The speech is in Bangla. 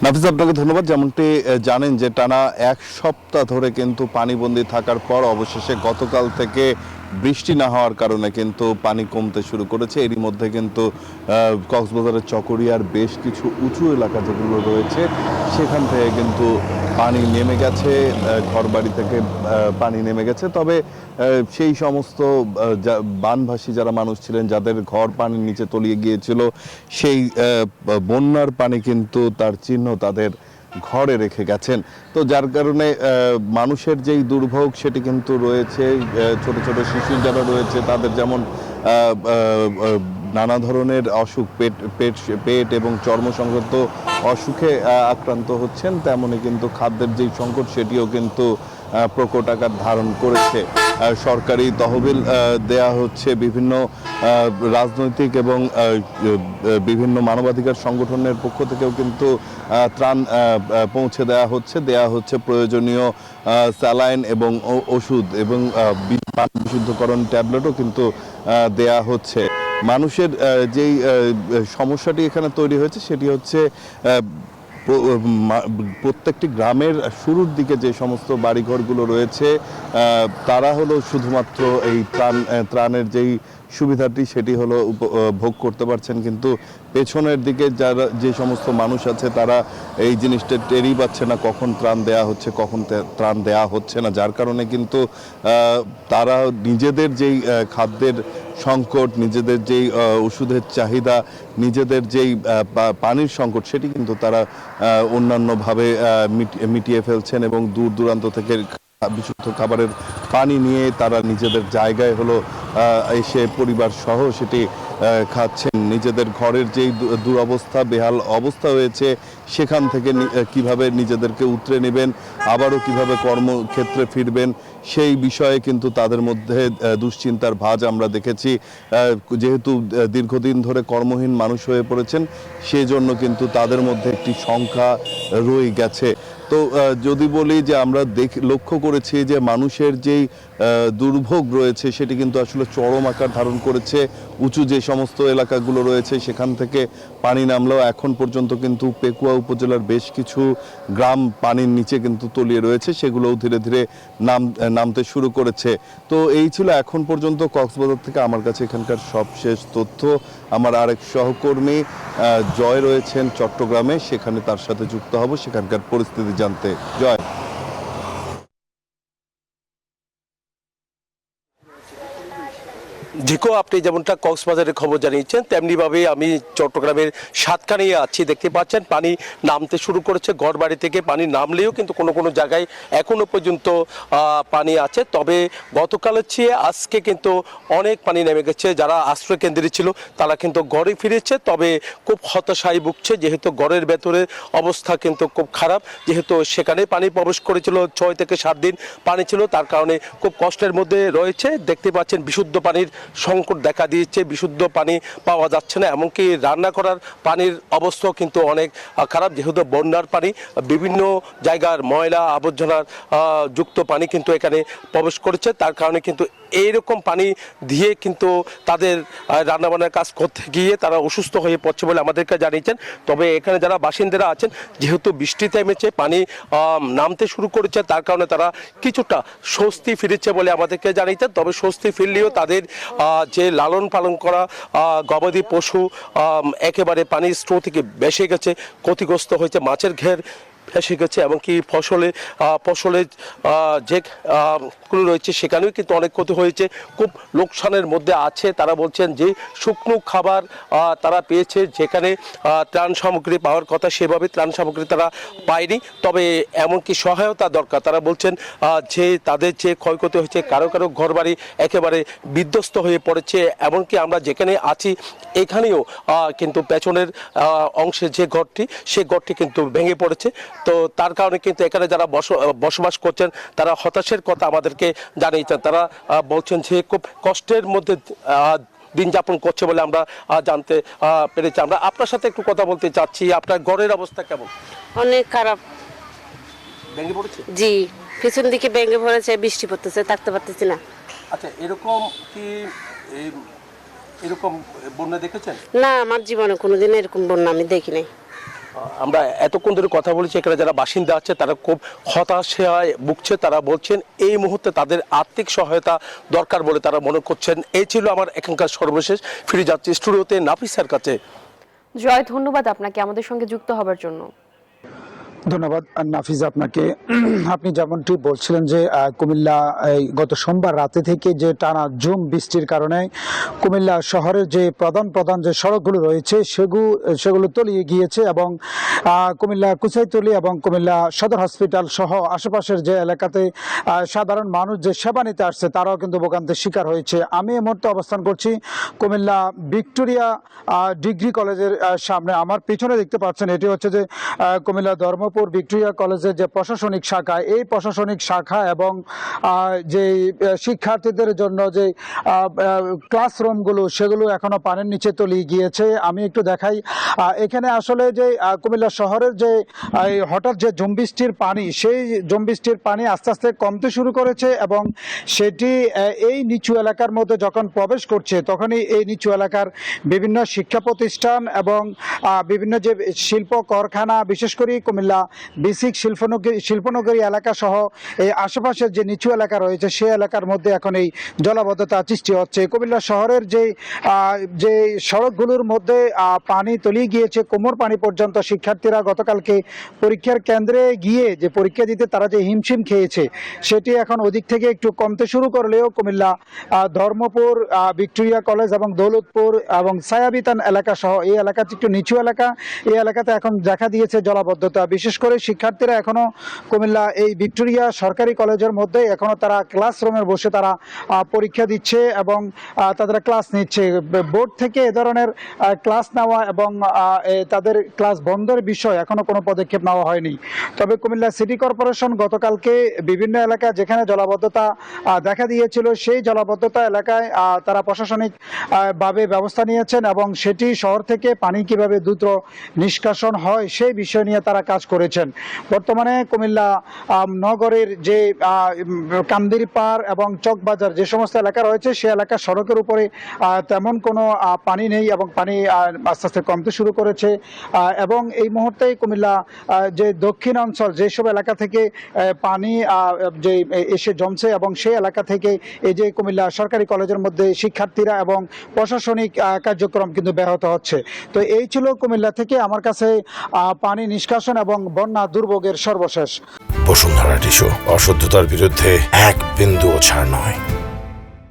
নাফিস, আপনাকে ধন্যবাদ। যেমনটি জানেন যে টানা এক সপ্তাহ ধরে কিন্তু পানিবন্দী থাকার পর অবশেষে গতকাল থেকে বৃষ্টি না হওয়ার কারণে কিন্তু পানি কমতে শুরু করেছে। এরই মধ্যে কিন্তু কক্সবাজারের চকরিয়ার বেশ কিছু উঁচু এলাকা যেগুলো রয়েছে সেখান থেকে কিন্তু পানি নেমে গেছে, ঘরবাড়ি থেকে পানি নেমে গেছে। তবে সেই সমস্ত বানভাসী যারা মানুষ ছিলেন, যাদের ঘর পানির নিচে তলিয়ে গিয়েছিল, সেই বন্যার পানি কিন্তু তার চিহ্ন তাদের ঘরে রেখে গেছেন। তো যার কারণে মানুষের যেই দুর্ভোগ সেটি কিন্তু রয়েছে। ছোট ছোট শিশু যারা রয়েছে তাদের যেমন নানা ধরনের অসুখ, পেট পেট পেট এবং চর্ম সংক্রান্ত অসুখে আক্রান্ত হচ্ছেন, তেমনি কিন্তু খাদ্যের যেই সংকট সেটিও কিন্তু প্রকট আকার ধারণ করেছে। সরকারি তহবিল দেয়া হচ্ছে, বিভিন্ন রাজনৈতিক এবং বিভিন্ন মানবাধিকার সংগঠনের পক্ষ থেকেও কিন্তু ত্রাণ পৌঁছে দেয়া হচ্ছে প্রয়োজনীয় স্যালাইন এবং ওষুধ এবং পানি বিশুদ্ধকরণ ট্যাবলেটও কিন্তু দেয়া হচ্ছে। মানুষের যেই সমস্যাটি এখানে তৈরি হয়েছে সেটি হচ্ছে প্রত্যেকটি গ্রামের শুরুর দিকে যে সমস্ত বাড়িঘরগুলো রয়েছে তারা হলো শুধুমাত্র এই ত্রাণের যেই সুবিধাটি সেটি হলো ভোগ করতে পারছেন, কিন্তু পেছনের দিকে যারা যে সমস্ত মানুষ আছে তারা এই জিনিসটা টেরই পাচ্ছে না কখন ত্রাণ দেয়া হচ্ছে, কখন ত্রাণ দেয়া হচ্ছে না। যার কারণে কিন্তু তারা নিজেদের যেই খাদ্যের সংকট, নিজেদের যেই ওষুধের চাহিদা, নিজেদের যেই পানির সংকট সেটি কিন্তু তারা অন্যান্যভাবে মিটিয়ে ফেলছেন এবং দূর দূরান্ত থেকে বিশুদ্ধ খাবারের পানি নিয়ে তারা নিজেদের জায়গায় হলো এসে পরিবার সহ সেটি খাচ্ছেন। নিজেদের ঘরের যেই দুরবস্থা, বেহাল অবস্থা হয়েছে সেখান থেকে কিভাবে নিজেদেরকে উতরে নেবেন, আবারও কিভাবে কর্মক্ষেত্রে ফিরবেন সেই বিষয়ে কিন্তু তাদের মধ্যে দুশ্চিন্তার ভাঁজ আমরা দেখেছি। যেহেতু দীর্ঘদিন ধরে কর্মহীন মানুষ হয়ে পড়েছেন, সেজন্য কিন্তু তাদের মধ্যে একটি সংখ্যা রয়ে গেছে। তো যদি বলি যে আমরা লক্ষ্য করেছি যে মানুষের যেই দুর্ভোগ রয়েছে সেটি কিন্তু আসলে চরম আকার ধারণ করেছে। উঁচু যে সমস্ত এলাকাগুলো রয়েছে সেখান থেকে পানি নামলেও এখন পর্যন্ত কিন্তু পেকুয়া উপজেলার বেশ কিছু গ্রাম পানির নিচে কিন্তু তলিয়ে রয়েছে, সেগুলোও ধীরে ধীরে নামতে শুরু করেছে। তো এই ছিল এখন পর্যন্ত কক্সবাজার থেকে আমার কাছে এখানকার সবশেষ তথ্য। আমার আরেক সহকর্মী জয় রয়েছেন চট্টগ্রামে, সেখানে তার সাথে যুক্ত হব সেখানকার পরিস্থিতি জানতে। জয়। জিকো, আপনি যেমনটা কক্সবাজারের খবর জানিয়েছেন তেমনিভাবে আমি চট্টগ্রামের সাতকানিয়ে আছি। দেখতে পাচ্ছেন পানি নামতে শুরু করেছে, ঘরবাড়ি থেকে পানি নামলেও কিন্তু কোনো কোনো জায়গায় এখনও পর্যন্ত পানি আছে। তবে গতকালের চেয়ে আজকে কিন্তু অনেক পানি নেমে গেছে। যারা আশ্রয় কেন্দ্রে ছিল তারা কিন্তু ঘরে ফিরেছে, তবে খুব হতাশায় ভুগছে, যেহেতু ঘরের ভেতরের অবস্থা কিন্তু খুব খারাপ। যেহেতু সেখানে পানি প্রবেশ করেছিল, 6 থেকে 7 দিন পানি ছিল, তার কারণে খুব কষ্টের মধ্যে রয়েছে। দেখতে পাচ্ছেন বিশুদ্ধ পানির সংকট দেখা দিয়েছে, বিশুদ্ধ পানি পাওয়া যাচ্ছে না, এমনকি রান্না করার পানির অবস্থাও কিন্তু অনেক খারাপ। যেহেতু বন্যার পানি, বিভিন্ন জায়গার ময়লা আবর্জনার যুক্ত পানি কিন্তু এখানে প্রবেশ করেছে, তার কারণে কিন্তু এইরকম পানি দিয়ে কিন্তু তাদের রান্নাবান্নার কাজ করতে গিয়ে তারা অসুস্থ হয়ে পড়ছে বলে আমাদেরকে জানিয়েছেন। তবে এখানে যারা বাসিন্দারা আছেন, যেহেতু বৃষ্টি থেমেছে, পানি নামতে শুরু করেছে, তার কারণে তারা কিছুটা স্বস্তি ফিরেছে বলে আমাদেরকে জানিয়েছেন। তবে স্বস্তি ফিরলেও তাদের যে লালন পালন করা গবাদি পশু একেবারে পানির স্রোত থেকে ভেসে গেছে, ক্ষতিগ্রস্ত হয়েছে, মাছের ঘের ভেসে গেছে, এমনকি ফসলের যেগুলো রয়েছে সেখানেও কিন্তু অনেক ক্ষতি হয়েছে, খুব লোকসানের মধ্যে আছে। তারা বলছেন যে শুকনো খাবার তারা পেয়েছে, যেখানে ত্রাণ সামগ্রী পাওয়ার কথা সেভাবে ত্রাণ সামগ্রী তারা পায়নি। তবে এমনকি সহায়তা দরকার। তারা বলছেন যে তাদের যে ক্ষয়ক্ষতি হয়েছে, কারো কারো ঘরবাড়ি একেবারে বিধ্বস্ত হয়ে পড়েছে, এমনকি আমরা যেখানে আছি এখানেও কিন্তু পেছনের অংশে যে ঘরটি, সেই ঘরটি কিন্তু ভেঙে পড়েছে। তো তার কারণে কিন্তু এখানে যারা বসবাস করছেন তারা হতাশের কথা আমাদেরকে জানিয়েছেন। তারা বলছেন যে খুব কষ্টের মধ্যে দিন যাপন করছে বলে আমরা জানতে পেরেছি। আমরা আপনার সাথে একটু কথা বলতে চাচ্ছি, আপনার ঘরের অবস্থা কেমন? অনেক খারাপ। ভেঙে পড়েছে? জি, পিছন দিকে ভেঙে পড়েছে, বৃষ্টি পড়তেছে, থাকতে পারতেছি না। আচ্ছা, এরকম কি এরকম বন্যা দেখেছেন? না, আমার জীবনে কোনোদিন এরকম বন্যা আমি দেখি নাই। আমরা এতক্ষণ ধরে কথা বলেছি, এখানে যারা বাসিন্দা আছে তারা খুব হতাশায় ভুগছে। তারা বলছেন এই মুহূর্তে তাদের আর্থিক সহায়তা দরকার বলে তারা মনে করছেন। এই ছিল আমার এখানকার সর্বশেষ। ফিরে যাচ্ছি স্টুডিওতে নাফিসার কাছে। জয়, ধন্যবাদ আপনাকে আমাদের সঙ্গে যুক্ত হবার জন্য। ধন্যবাদ নাফিজ আপনাকে। আপনি যেমনটি বলছিলেন যে কুমিল্লা গত সোমবার রাতে থেকে যে টানা ঝুম বৃষ্টির কারণে কুমিল্লা শহরের যে প্রধান যে সড়কগুলো রয়েছে সেগুলো তলিয়ে গিয়েছে এবং কুমিল্লা কুচাইতলি এবং কুমিল্লা সদর হসপিটাল সহ আশেপাশের যে এলাকাতে সাধারণ মানুষ যে সেবা নিতে আসছে তারাও কিন্তু ভোগান্তির শিকার হয়েছে। আমি এই মুহূর্তে অবস্থান করছি কুমিল্লা ভিক্টোরিয়া ডিগ্রি কলেজের সামনে। আমার পিছনে দেখতে পাচ্ছেন এটি হচ্ছে যে কুমিল্লা ধর্মপুর ভিক্টোরিয়া কলেজের যে প্রশাসনিক শাখা, এই প্রশাসনিক শাখা এবং যে শিক্ষার্থীদের জন্য যে ক্লাসরুমগুলো সেগুলো এখনো পানির নিচে তলিয়ে গিয়েছে। আমি একটু দেখাই, এখানে আসলে যে কুমিল্লা শহরের যে হঠাৎ যে ঝুম বৃষ্টির পানি, সেই ঝুম বৃষ্টির পানি আস্তে আস্তে কমতে শুরু করেছে এবং সেটি এই নিচু এলাকার মধ্যে যখন প্রবেশ করছে তখনই এই নিচু এলাকার বিভিন্ন শিক্ষা প্রতিষ্ঠান এবং বিভিন্ন যে শিল্প কারখানা, বিশেষ করে কুমিল্লা বেসিক শিল্পনগরী এলাকা সহ এই আশেপাশের যে নিচু এলাকা রয়েছে সেই এলাকার মধ্যে এখন এই জলাবদ্ধতা সৃষ্টি হচ্ছে। কুমিল্লা শহরের যে সড়কগুলোর মধ্যে পানি তলিয়ে গিয়েছে কোমর পানি পর্যন্ত। শিক্ষার্থীরা গতকালকে পরীক্ষার কেন্দ্রে গিয়ে যে পরীক্ষা দিতে তারা যে হিমশিম খেয়েছে সেটি এখন ওদিক থেকে একটু কমতে শুরু করলেও কুমিল্লা ধর্মপুর ভিক্টোরিয়া কলেজ এবং দৌলতপুর এবং ছায়াবিতান এলাকা সহ এই এলাকাতে একটু নিচু এলাকা, এই এলাকাতে এখন দেখা দিয়েছে জলাবদ্ধতা। বিশেষ করে শিক্ষার্থীরা এখনো কুমিল্লা এই ভিক্টোরিয়া সরকারি কলেজের মধ্যে এখনো তারা ক্লাসরুমে বসে তারা পরীক্ষা দিচ্ছে এবং তাদের ক্লাস নিচ্ছে। বোর্ড থেকে এ ধরনের ক্লাস নেওয়া এবং তাদের ক্লাস বন্ধের বিষয় এখনো কোনো পদক্ষেপ নেওয়া হয়নি। তবে কুমিল্লা সিটি কর্পোরেশন গতকালকে বিভিন্ন এলাকা যেখানে জলাবদ্ধতা দেখা দিয়েছিল সেই জলাবদ্ধতা এলাকায় তারা প্রশাসনিক ভাবে ব্যবস্থা নিয়েছেন এবং সেটি শহর থেকে পানি কিভাবে দ্রুত নিষ্কাশন হয় সেই বিষয় নিয়ে তারা কাজ করেছেন। বর্তমানে কুমিল্লা নগরের যে কান্দিরপাড় এবং চকবাজার যে সমস্ত এলাকা রয়েছে সে এলাকা সড়কের উপরে তেমন কোনো পানি নেই এবং পানি আস্তে আস্তে কমতে শুরু করেছে এবং এই মুহূর্তে কুমিল্লা যে দক্ষিণ অঞ্চল যেসব এলাকা থেকে পানি যে এসে জমছে এবং সেই এলাকা থেকে এই যে কুমিল্লা সরকারি কলেজের মধ্যে শিক্ষার্থীরা এবং প্রশাসনিক কার্যক্রম কিন্তু ব্যাহত হচ্ছে। তো এই ছিল কুমিল্লা থেকে আমার কাছে পানি নিষ্কাশন এবং বন্যা দুর্ভোগের সর্বশেষ। বসুন্ধরা টিস্যু, অশুদ্ধতার বিরুদ্ধে এক বিন্দুও ছাড় নয়।